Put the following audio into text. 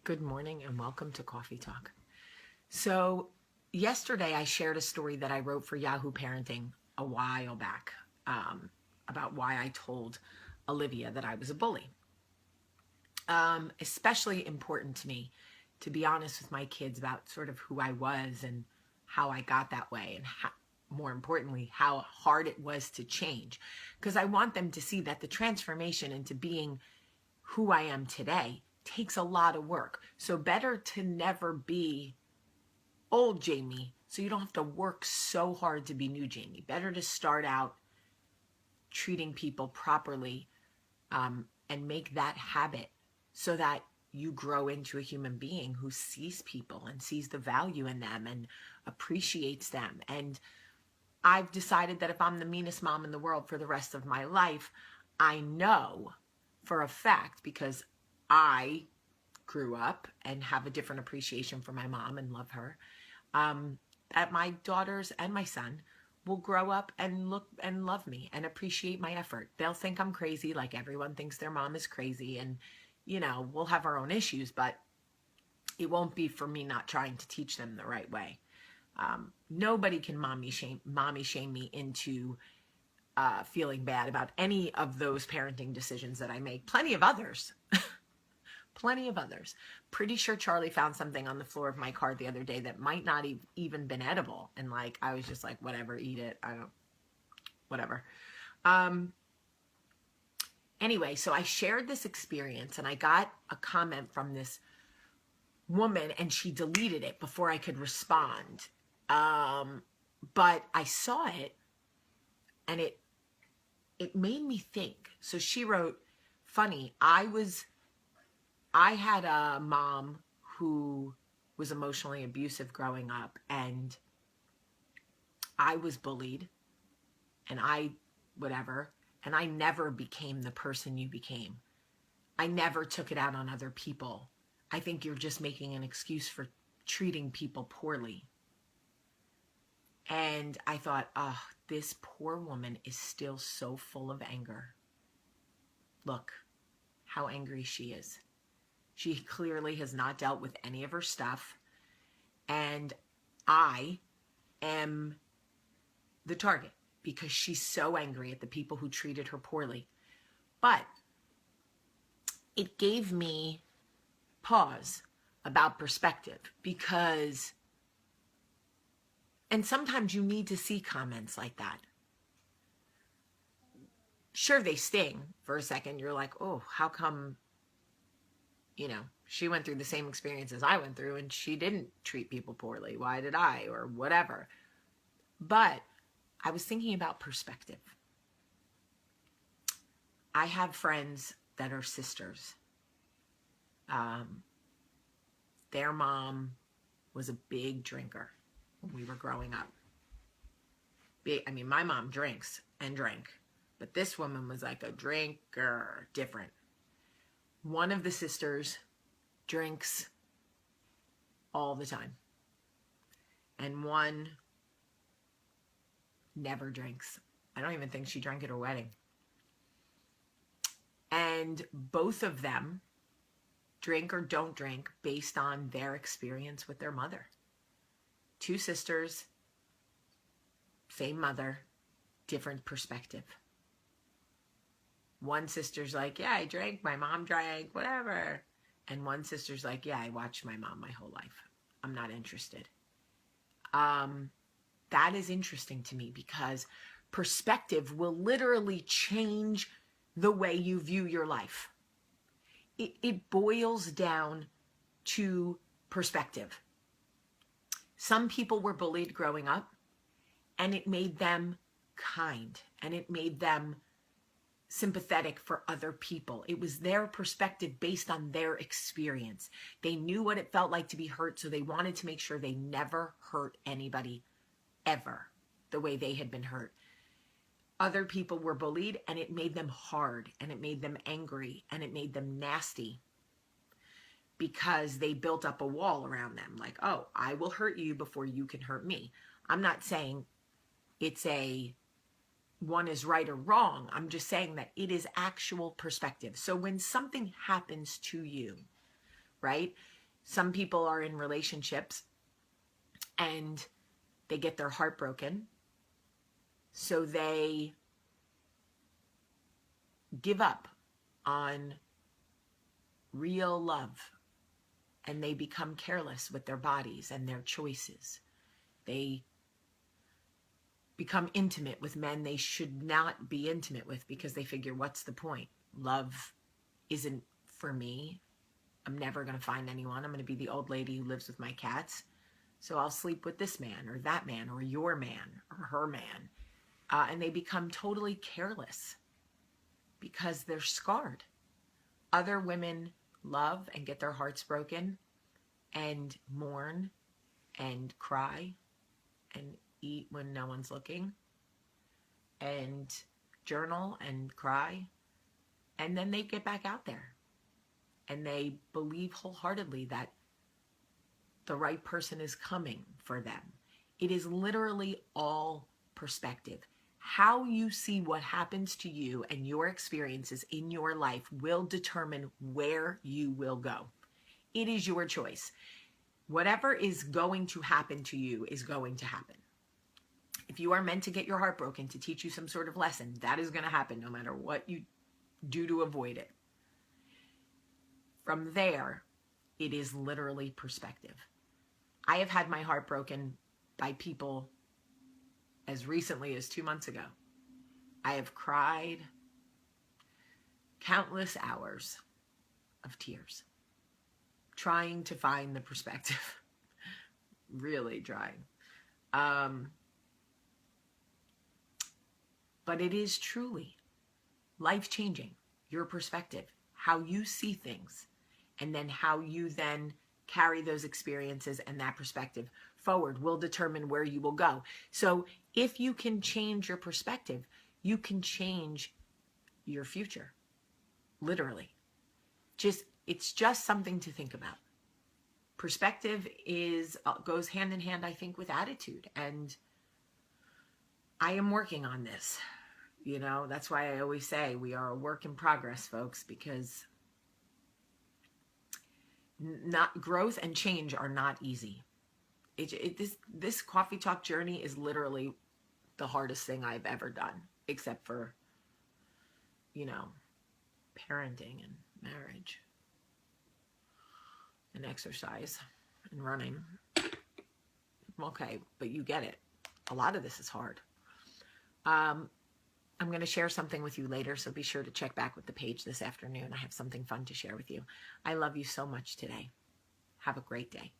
Good morning and welcome to Coffee Talk. So, yesterday I shared a story that I wrote for Yahoo Parenting a while back about why I told Olivia that I was a bully. Especially important to me to be honest with my kids about sort of who I was and how I got that way, and more importantly, how hard it was to change. Because I want them to see that the transformation into being who I am today takes a lot of work. So better to never be old Jamie so you don't have to work so hard to be new Jamie. Better to start out treating people properly and make that habit so that you grow into a human being who sees people and sees the value in them and appreciates them. And I've decided that if I'm the meanest mom in the world for the rest of my life, I know for a fact, because I grew up and have a different appreciation for my mom and love her, that my daughters and my son will grow up and look and love me and appreciate my effort. They'll think I'm crazy, like everyone thinks their mom is crazy, and we'll have our own issues, but it won't be for me not trying to teach them the right way. Nobody can mommy shame me into feeling bad about any of those parenting decisions that I make. Plenty of others. Plenty of others. Pretty sure Charlie found something on the floor of my car the other day that might not even been edible. And I was just like, whatever, eat it. Whatever. Anyway, so I shared this experience and I got a comment from this woman and she deleted it before I could respond. But I saw it and it made me think. So she wrote, funny, I had a mom who was emotionally abusive growing up, and I was bullied, and I never became the person you became. I never took it out on other people. I think you're just making an excuse for treating people poorly. And I thought, oh, this poor woman is still so full of anger. Look how angry she is. She clearly has not dealt with any of her stuff. And I am the target because she's so angry at the people who treated her poorly. But it gave me pause about perspective because, and sometimes you need to see comments like that. Sure, they sting for a second. You're like, oh, how come, she went through the same experience as I went through and she didn't treat people poorly. Why did I? Or whatever. But I was thinking about perspective. I have friends that are sisters. Their mom was a big drinker when we were growing up. My mom drinks and drank, but this woman was like a drinker, different. One of the sisters drinks all the time, and one never drinks. I don't even think she drank at her wedding. And both of them drink or don't drink based on their experience with their mother. Two sisters, same mother, different perspective. One sister's like, yeah, I drank, my mom drank, whatever. And one sister's like, yeah, I watched my mom my whole life. I'm not interested. That is interesting to me because perspective will literally change the way you view your life. It boils down to perspective. Some people were bullied growing up, and it made them kind, and it made them sympathetic for other people. It was their perspective based on their experience. They knew what it felt like to be hurt, so they wanted to make sure they never hurt anybody ever the way they had been hurt. Other people were bullied, and it made them hard, and it made them angry, and it made them nasty because they built up a wall around them. Like, oh, I will hurt you before you can hurt me. I'm not saying it's one is right or wrong. I'm just saying that it is actual perspective. So when something happens to you, right, Some people are in relationships and they get their heart broken, so they give up on real love and they become careless with their bodies and their choices. They become intimate with men they should not be intimate with because they figure, what's the point? Love isn't for me. I'm never going to find anyone. I'm going to be the old lady who lives with my cats. So I'll sleep with this man or that man or your man or her man. And they become totally careless because they're scarred. Other women love and get their hearts broken and mourn and cry and eat when no one's looking and journal and cry. And then they get back out there and they believe wholeheartedly that the right person is coming for them. It is literally all perspective. How you see what happens to you and your experiences in your life will determine where you will go. It is your choice. Whatever is going to happen to you is going to happen. If you are meant to get your heart broken to teach you some sort of lesson, that is going to happen no matter what you do to avoid it. From there, it is literally perspective. I have had my heart broken by people as recently as 2 months ago. I have cried countless hours of tears, trying to find the perspective, really trying. But it is truly life-changing, your perspective, how you see things, and then how you then carry those experiences and that perspective forward will determine where you will go. So if you can change your perspective, you can change your future, literally. It's just something to think about. Perspective goes hand in hand, I think, with attitude. And I am working on this. That's why I always say we are a work in progress, folks, because growth and change are not easy. This coffee talk journey is literally the hardest thing I've ever done, except for, parenting and marriage and exercise and running. Okay, but you get it. A lot of this is hard. I'm going to share something with you later, so be sure to check back with the page this afternoon. I have something fun to share with you. I love you so much today. Have a great day.